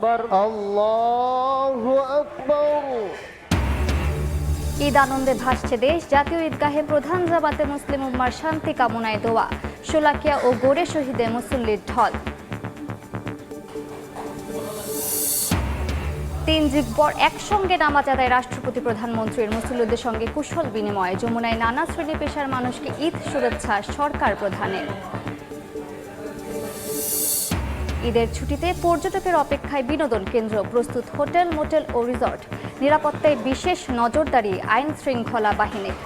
আকবার আল্লাহু আকবার। ঈদ আনন্দে ভাসছে দেশ। জাতীয় ঈদগাহে প্রধান জামাতে মুসলিম উম্মার শান্তি কামনায় দোয়া। শোলাকিয়া ও গোরে শহীদে মুসল্লির ঢল। 3 যুগ পর একসঙ্গে নামাজ আদায় রাষ্ট্রপতি প্রধানমন্ত্রীর। মুসল্লিদের সঙ্গে কুশল বিনিময়। যমুনায় নানা শ্রেণী পেশার মানুষকে ঈদ শুভেচ্ছা সরকার প্রধানের। ঈদের ছুটিতে পর্যটকের অপেক্ষায় বিনোদন কেন্দ্র। প্রস্তুত হোটেল, মোটেল ও রিসর্ট। নিরাপত্তায় বিশেষ নজরদারি আইন শৃঙ্খলা বাহিনীর।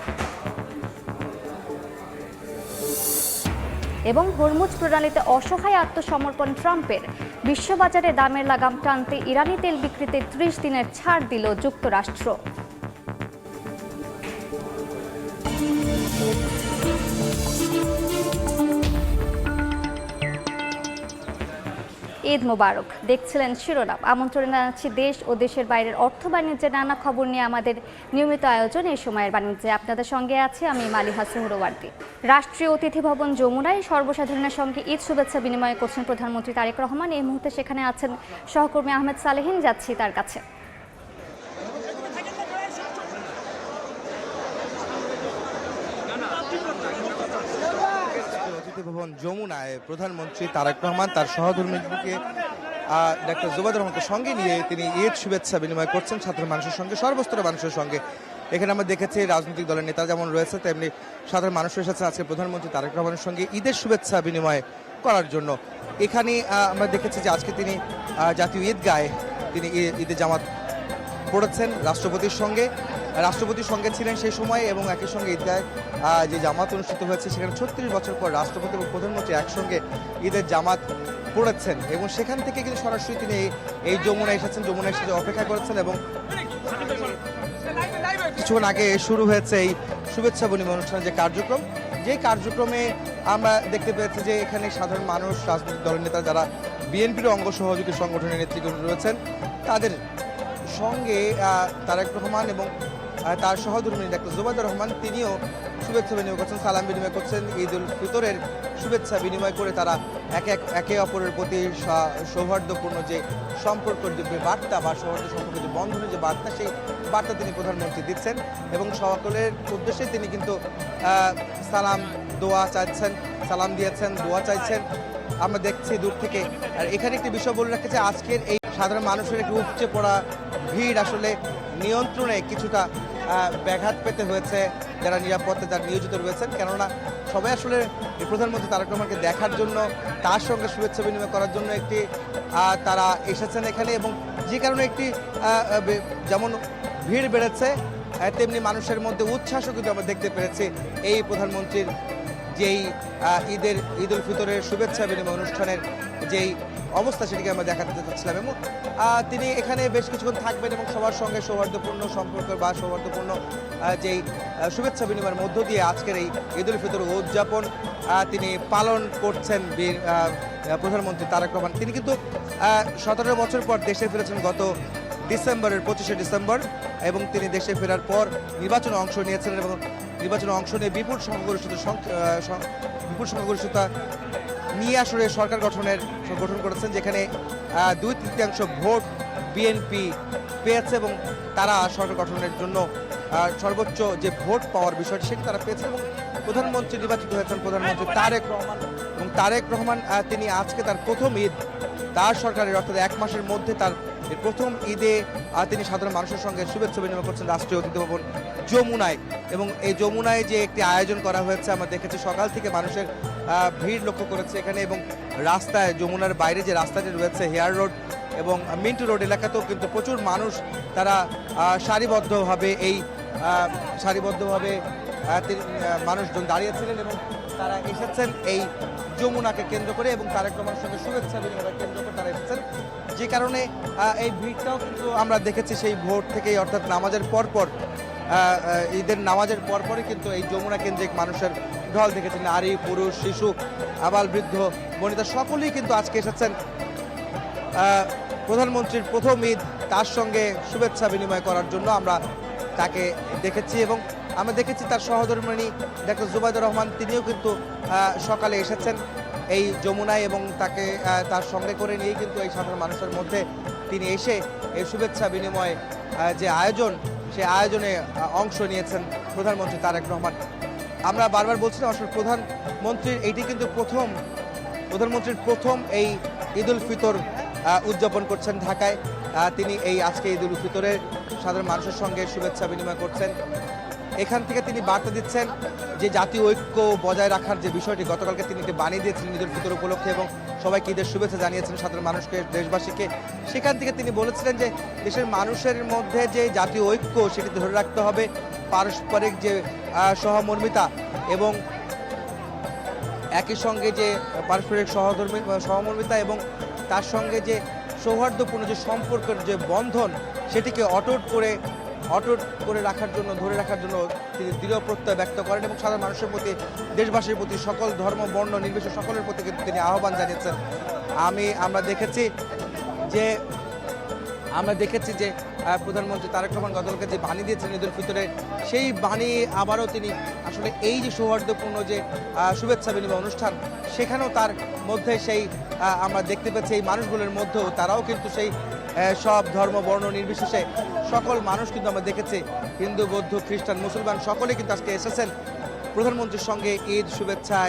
এবং হরমুজ প্রণালীতে অসহায় আত্মসমর্পণ ট্রাম্পের। বিশ্ববাজারে দামের লাগাম টানতে ইরানি তেল বিক্রিতে 30 দিনের ছাড় দিল যুক্তরাষ্ট্র। ঈদ মোবারক। দেখছিলেন শিরোনাম। আমন্ত্রণ জানাচ্ছি দেশ ও দেশের বাইরের অর্থ বাণিজ্যের নানা খবর নিয়ে আমাদের নিয়মিত আয়োজন এই সময়ের বাণিজ্যে। আপনাদের সঙ্গে আছি আমি মালিহা সুহরওয়ার্দী। রাষ্ট্রীয় অতিথি ভবন যমুনায় সর্বসাধারণের সঙ্গে ঈদ শুভেচ্ছা বিনিময় করছেন প্রধানমন্ত্রী তারেক রহমান। এই মুহূর্তে সেখানে আছেন সহকর্মী আহমেদ সালেহিন। যাচ্ছি তার কাছে। অতিথি ভবন যমুনায় প্রধানমন্ত্রী তারেক রহমান তার সহধর্মীকে ডাক্তার জুবাইদুর রহমানকে সঙ্গে নিয়ে তিনি ঈদ শুভেচ্ছা বিনিময় করছেন সাধারণ মানুষের সঙ্গে, সর্বস্তরের মানুষের সঙ্গে। এখানে আমরা দেখেছি রাজনৈতিক দলের নেতা যেমন রয়েছে তেমনি সাধারণ মানুষ এসেছেন আজকে প্রধানমন্ত্রী তারেক রহমানের সঙ্গে ঈদের শুভেচ্ছা বিনিময় করার জন্য। এখানে আমরা দেখেছি যে আজকে তিনি জাতীয় ঈদগাহে তিনি ঈদের জামাত পড়েছেন রাষ্ট্রপতির সঙ্গে ছিলেন সেই সময়, এবং একই সঙ্গে ঈদগাহে যে জামাত অনুষ্ঠিত হয়েছে সেখানে 36 বছর পর রাষ্ট্রপতি এবং প্রধানমন্ত্রী একসঙ্গে ঈদের জামাত পড়েছেন, এবং সেখান থেকে কিন্তু সরাসরি তিনি এই যমুনায় এসেছেন, যমুনায় এসে অপেক্ষা করেছেন। এবং কিছুক্ষণ আগে শুরু হয়েছে এই শুভেচ্ছা বিনিময় অনুষ্ঠানের যে কার্যক্রমে আমরা দেখতে পেয়েছি যে এখানে সাধারণ মানুষ, রাজনৈতিক দলের নেতা, যারা বিএনপির অঙ্গ সহযোগী সংগঠনের নেতৃত্ব রয়েছেন, তাদের সঙ্গে তারেক রহমান এবং তার সহধর্মী ডাক্তার জুবাইদুর রহমান তিনিও শুভেচ্ছা বিনিময় করছেন, সালাম বিনিময় করছেন। ঈদ উল ফিতরের শুভেচ্ছা বিনিময় করে তারা একে অপরের প্রতি সৌহার্দ্যপূর্ণ যে সম্পর্কের যে বার্তা বা সৌহার্দ্য সম্পর্কের যে বন্ধনের যে বার্তা, সেই বার্তা তিনি প্রধানমন্ত্রী দিচ্ছেন, এবং সকলের উদ্দেশ্যে তিনি কিন্তু সালাম দিয়েছেন, দোয়া চাইছেন। আমরা দেখছি দূর থেকে। আর এখানে একটি বিষয় বলে রাখছে, আজকের এই সাধারণ মানুষের একটি উপচে পড়া ভিড় আসলে নিয়ন্ত্রণে কিছুটা ব্যাঘাত পেতে হয়েছে যারা যারা নিয়োজিত রয়েছেন, কেননা সবাই আসলে প্রধানমন্ত্রী তারেক রহমানকে দেখার জন্য, তার সঙ্গে শুভেচ্ছা বিনিময় করার জন্য তারা এসেছেন এখানে, এবং যে কারণে একটি যেমন ভিড় বেড়েছে তেমনি মানুষের মধ্যে উচ্ছ্বাসও কিন্তু আমরা দেখতে পেরেছি এই প্রধানমন্ত্রীর যেই ঈদ উল ফিতরের শুভেচ্ছা বিনিময় অনুষ্ঠানের যেই অবস্থা সেটিকে আমরা দেখাতে চাচ্ছিলাম। এবং তিনি এখানে বেশ কিছুক্ষণ থাকবেন এবং সবার সঙ্গে সৌহার্দ্যপূর্ণ সম্পর্ক বা সৌহার্দ্যপূর্ণ যেই শুভেচ্ছা বিনিময়ের মধ্য দিয়ে আজকের এই ঈদ উল ফিতর উদযাপন তিনি পালন করছেন প্রধানমন্ত্রী তারেক রহমান। তিনি কিন্তু 17 বছর পর দেশে ফিরেছেন গত 25শে ডিসেম্বর, এবং তিনি দেশে ফেরার পর নির্বাচনে অংশ নিয়েছেন, এবং নির্বাচনে অংশ নিয়ে বিপুল সংখ্যাগরিষ্ঠতা নিয়ে আসলে সরকার গঠন করেছেন, যেখানে 2/3 ভোট বিএনপি পেয়েছে, এবং তারা সরকার গঠনের জন্য সর্বোচ্চ যে ভোট পাওয়ার বিষয়টি সেটি তারা পেয়েছে, এবং প্রধানমন্ত্রী নির্বাচিত হয়েছেন প্রধানমন্ত্রী তারেক রহমান। এবং তারেক রহমান তিনি আজকে তার প্রথম ঈদ তার সরকারের, অর্থাৎ 1 মাসের মধ্যে তার প্রথম ঈদে তিনি সাধারণ মানুষের সঙ্গে শুভেচ্ছা বিনিময় করছেন রাষ্ট্রীয় অতিথি ভবন যমুনায়। এবং এই যমুনায় যে একটি আয়োজন করা হয়েছে, আমরা দেখেছি সকাল থেকে মানুষের ভিড় লক্ষ্য করেছে এখানে, এবং রাস্তায় যমুনার বাইরে যে রাস্তাটি রয়েছে হেয়ার রোড এবং মিন্টু রোড এলাকাতেও কিন্তু প্রচুর মানুষ তারা সারিবদ্ধভাবে মানুষজন দাঁড়িয়েছিলেন, এবং তারা এসেছেন এই যমুনাকে কেন্দ্র করে, এবং তারেক রহমানের সঙ্গে শুভেচ্ছা বিনিময় কেন্দ্র করে তারা এসেছেন, যে কারণে এই ভিড়টাও কিন্তু আমরা দেখেছি সেই ভোর থেকেই, অর্থাৎ নামাজের পরপর ঈদের নামাজের পরপরই কিন্তু এই যমুনা কেন্দ্রিক মানুষের ঢল দেখেছি। নারী, পুরুষ, শিশু, আবাল, বৃদ্ধ, বনিতা সকলেই কিন্তু আজকে এসেছেন প্রধানমন্ত্রীর প্রথম ঈদ তার সঙ্গে শুভেচ্ছা বিনিময় করার জন্য। আমরা তাকে দেখেছি, এবং আমরা দেখেছি তার সহধর্মিণী ডাক্তার জুবাইদুর রহমান তিনিও কিন্তু সকালে এসেছেন এই যমুনায়, এবং তাকে তার সঙ্গে করে নিয়েই কিন্তু এই সাধারণ মানুষের মধ্যে তিনি এসে এই শুভেচ্ছা বিনিময় যে আয়োজন, সেই আয়োজনে অংশ নিয়েছেন প্রধানমন্ত্রী তারেক রহমান। আমরা বারবার বলছিলাম আসলে প্রধানমন্ত্রীর কিন্তু প্রধানমন্ত্রীর প্রথম এই ঈদ উল ফিতর উদযাপন করছেন ঢাকায়। তিনি এই আজকে ঈদ উল ফিতরের সাধারণ মানুষের সঙ্গে শুভেচ্ছা বিনিময় করছেন। এখান থেকে তিনি বার্তা দিচ্ছেন যে জাতীয় ঐক্য বজায় রাখার যে বিষয়টি গতকালকে তিনি বানিয়ে দিয়েছিলেন ঈদ উল ফিতর উপলক্ষে এবং সবাইকে ঈদের শুভেচ্ছা জানিয়েছেন সাধারণ মানুষকে, দেশবাসীকে। সেখান থেকে তিনি বলেছিলেন যে দেশের মানুষের মধ্যে যে জাতীয় ঐক্য সেটি ধরে রাখতে হবে, পারস্পরিক যে সহমর্মিতা এবং একই সঙ্গে যে পারস্পরিক সহমর্মিতা এবং তার সঙ্গে যে সৌহার্দ্যপূর্ণ যে সম্পর্কের যে বন্ধন সেটিকে অটুট করে রাখার জন্য, ধরে রাখার জন্য তিনি দৃঢ় প্রত্যয় ব্যক্ত করেন এবং সাধারণ মানুষের প্রতি, দেশবাসীর প্রতি, সকল ধর্ম বর্ণ নির্বিশেষে সকলের প্রতি কিন্তু তিনি আহ্বান জানিয়েছেন। আমরা দেখেছি যে প্রধানমন্ত্রী তারেক রহমান গতকালকে যে বাণী দিয়েছেন ঈদ উল ফিতরে, সেই বাণী আবারও তিনি আসলে এই যে সৌহার্দ্যপূর্ণ যে শুভেচ্ছা বিনিময় অনুষ্ঠান, সেখানেও তার মধ্যে সেই আমরা দেখতে পাচ্ছি এই মানুষগুলোর মধ্যেও তারাও কিন্তু সেই সব ধর্ম বর্ণ নির্বিশেষে সকল মানুষ কিন্তু আমরা দেখেছি, হিন্দু বৌদ্ধ খ্রিস্টান মুসলমান সকলে কিন্তু আজকে এসেছেন প্রধানমন্ত্রীর সঙ্গে ঈদ শুভেচ্ছা,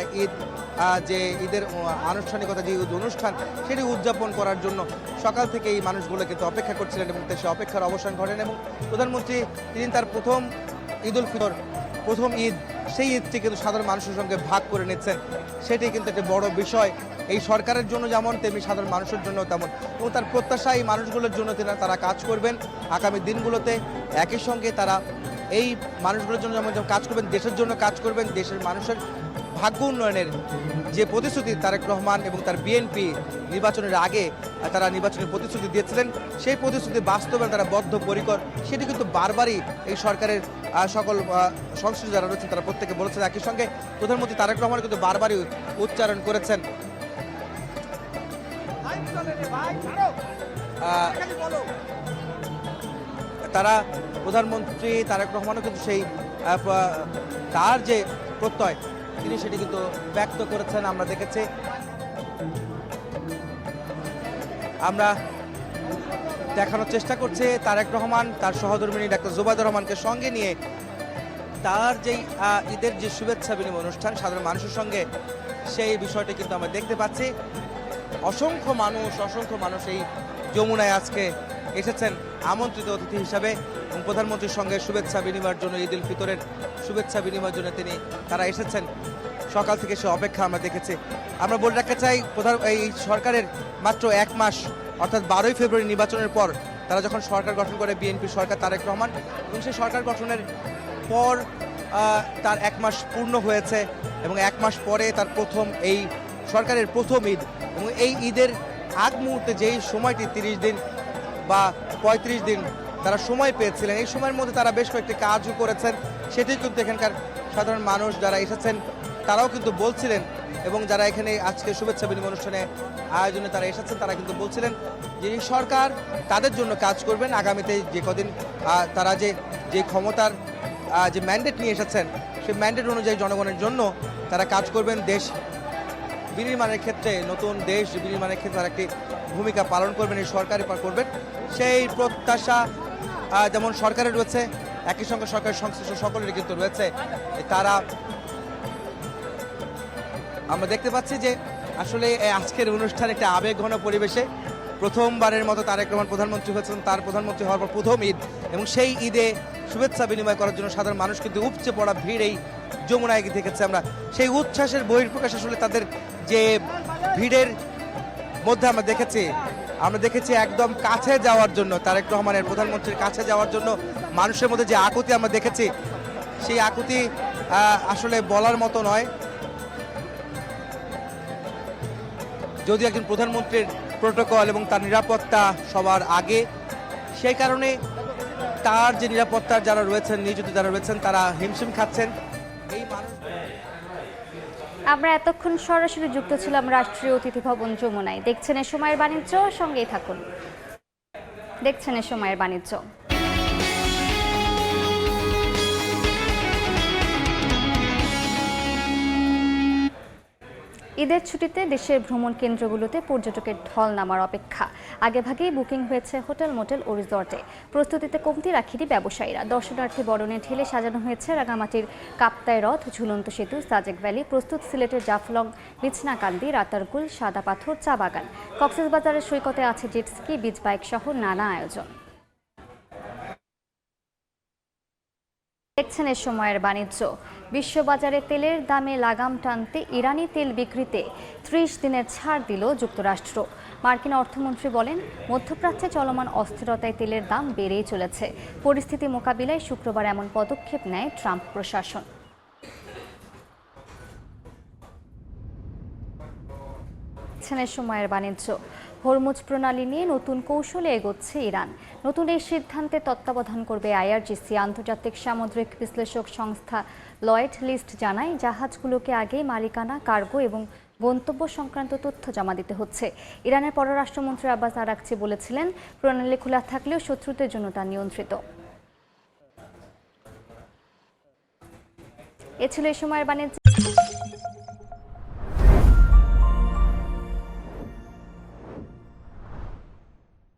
যে ঈদের আনুষ্ঠানিকতা, যে ঈদ অনুষ্ঠান সেটি উদযাপন করার জন্য সকাল থেকে এই মানুষগুলো কিন্তু অপেক্ষা করছিলেন এবং সে অপেক্ষার অবসান ঘটেন এবং প্রধানমন্ত্রী তিনি তার প্রথম ঈদ উল ফিতর, প্রথম ঈদ, সেই ঈদটি কিন্তু সাধারণ মানুষের সঙ্গে ভাগ করে নিচ্ছেন। সেটি কিন্তু একটি বড় বিষয় এই সরকারের জন্য যেমন, তেমনি সাধারণ মানুষের জন্য তেমন। এবং তার প্রত্যাশা এই মানুষগুলোর জন্য তারা কাজ করবেন আগামী দিনগুলোতে। একই সঙ্গে তারা এই মানুষগুলোর জন্য যেমন কাজ করবেন, দেশের জন্য কাজ করবেন। দেশের মানুষের ভাগ্য উন্নয়নের যে প্রতিশ্রুতি তারেক রহমান এবং তার বিএনপি নির্বাচনের আগে তারা নির্বাচনের প্রতিশ্রুতি দিয়েছিলেন, সেই প্রতিশ্রুতি বাস্তবায়নে তারা বদ্ধপরিকর। সেটি কিন্তু বারবারই এই সরকারের সকল সংশ্লিষ্ট যারা রয়েছেন তারা প্রত্যেকে বলেছেন। একই সঙ্গে প্রধানমন্ত্রী তারেক রহমান কিন্তু বারবারই উচ্চারণ করেছেন প্রধানমন্ত্রী তারেক রহমানও কিন্তু সেই তার যে প্রত্যয় তিনি সেটি কিন্তু ব্যক্ত করেছেন। আমরা দেখেছি, আমরা দেখানোর চেষ্টা করছে তারেক রহমান তার সহধর্মিণী ডাক্তার জোবায়দা রহমানকে সঙ্গে নিয়ে তার যেই ঈদের যে শুভেচ্ছা বিনিময় অনুষ্ঠান সাধারণ মানুষের সঙ্গে, সেই বিষয়টি কিন্তু আমরা দেখতে পাচ্ছি। অসংখ্য মানুষ এই যমুনায় আজকে এসেছেন আমন্ত্রিত অতিথি হিসাবে এবং প্রধানমন্ত্রীর সঙ্গে শুভেচ্ছা বিনিময়ের জন্য, ঈদ উল ফিতরের শুভেচ্ছা বিনিময়ের জন্য তারা এসেছেন। সকাল থেকে সে অপেক্ষা আমরা দেখেছি। আমরা বলে রাখতে চাই এই সরকারের মাত্র 1 মাস অর্থাৎ 12ই ফেব্রুয়ারি নির্বাচনের পর তারা যখন সরকার গঠন করে বিএনপি সরকার তারেক রহমান, এবং সেই সরকার গঠনের পর তার 1 মাস পূর্ণ হয়েছে এবং 1 মাস পরে তার প্রথম এই সরকারের প্রথম ঈদ। এবং এই ঈদের আগ মুহূর্তে যেই সময়টি 30 দিন বা 35 দিন তারা সময় পেয়েছিলেন, এই সময়ের মধ্যে তারা বেশ কয়েকটি কাজও করেছেন। সেটি কিন্তু এখানকার সাধারণ মানুষ যারা এসেছেন তারাও কিন্তু বলছিলেন, এবং যারা এখানে আজকে শুভেচ্ছা বিনিময় অনুষ্ঠানে আয়োজনে তারা এসেছেন তারা কিন্তু বলছিলেন যে এই সরকার তাদের জন্য কাজ করবেন। আগামীতে যে কদিন তারা যে ক্ষমতার যে ম্যান্ডেট নিয়ে এসেছেন, সেই ম্যান্ডেট অনুযায়ী জনগণের জন্য তারা কাজ করবেন। দেশ বিনির্মাণের ক্ষেত্রে, নতুন দেশ বিনির্মাণের ক্ষেত্রে তারা একটি ভূমিকা পালন করবেন, এই সরকারই করবেন। সেই প্রত্যাশা যেমন সরকারের রয়েছে, একই সঙ্গে সরকারের সংশ্লিষ্ট সকলেরই কিন্তু রয়েছে। তারা আমরা দেখতে পাচ্ছি যে আসলে আজকের অনুষ্ঠান একটা আবেগঘন পরিবেশে প্রথমবারের মতো তারেক রহমান প্রধানমন্ত্রী হয়েছেন, তার প্রধানমন্ত্রী হওয়ার পর প্রথম ঈদ, এবং সেই ঈদে শুভেচ্ছা বিনিময় করার জন্য সাধারণ মানুষ কিন্তু উপচে পড়া ভিড় এই যমুনায় দেখেছি আমরা। সেই উচ্ছ্বাসের বহিঃপ্রকাশ আসলে তাদের যে ভিড়ের মধ্যে আমরা দেখেছি একদম কাছে যাওয়ার জন্য, তারেক রহমানের প্রধানমন্ত্রীর কাছে যাওয়ার জন্য মানুষের মধ্যে যে আকুতি আমরা দেখেছি, সেই আকুতি আসলে বলার মতো নয়। যদিও একজন প্রধানমন্ত্রীর প্রোটোকল এবং তার নিরাপত্তা সবার আগে, সেই কারণে তার যে নিরাপত্তার যারা রয়েছেন, নিয়োজিত যারা রয়েছেন তারা হিমশিম খাচ্ছেন। এই মানুষ আমরা এতক্ষণ সরাসরি যুক্ত ছিলাম রাষ্ট্রীয় অতিথি ভবন যমুনায়। দেখছেন এ সময়ের বাণিজ্য, সঙ্গেই থাকুন। দেখছেন এ সময়ের বাণিজ্য। ঈদের ছুটিতে দেশের ভ্রমণ কেন্দ্রগুলোতে পর্যটকের ঢল নামার অপেক্ষা। আগেভাগেই বুকিং হয়েছে হোটেল, মোটেল ও রিসর্টে। প্রস্তুতিতে কমতি রাখেনি ব্যবসায়ীরা। দর্শনার্থী বরণে ঢেলে সাজানো হয়েছে রাঙামাটির কাপ্তাই হ্রদ, ঝুলন্ত সেতু, সাজেক ভ্যালি, প্রস্তুত সিলেটের জাফলং, বিছনাকান্দি, রাতারগুল, সাদা পাথর, চা বাগান। কক্সবাজারের সৈকতে আছে জেটস্কি, বিচ বাইক সহ নানা আয়োজন। দেখছেন এ সময়ের বাণিজ্য। বিশ্ববাজারে তেলের দামে লাগাম টানতে ইরানি তেল বিক্রিতে 30 দিনের ছাড় দিল যুক্তরাষ্ট্র। মার্কিন অর্থমন্ত্রী বলেন, মধ্যপ্রাচ্যে চলমান অস্থিরতায় তেলের দাম বেড়েই চলেছে। পরিস্থিতি মোকাবিলায় শুক্রবার এমন পদক্ষেপ নেয় ট্রাম্প প্রশাসন। সময়ের বাণিজ্য। হরমুজ প্রণালী নিয়ে নতুন কৌশলে এগোচ্ছে ইরান। নতুন এই সিদ্ধান্তে তত্ত্বাবধান করবে আইআরজিসি। আন্তর্জাতিক সামুদ্রিক বিশ্লেষক সংস্থা লয়েড লিস্ট জানায়, জাহাজগুলোকে আগেই মালিকানা, কার্গো এবং গন্তব্য সংক্রান্ত তথ্য জমা দিতে হচ্ছে। ইরানের পররাষ্ট্রমন্ত্রী আব্বাস আরাকচি বলেছিলেন, প্রণালী খোলা থাকলেও শত্রুদের জন্য তা নিয়ন্ত্রিত। এ ছিল এই সময়ের বাণিজ্য।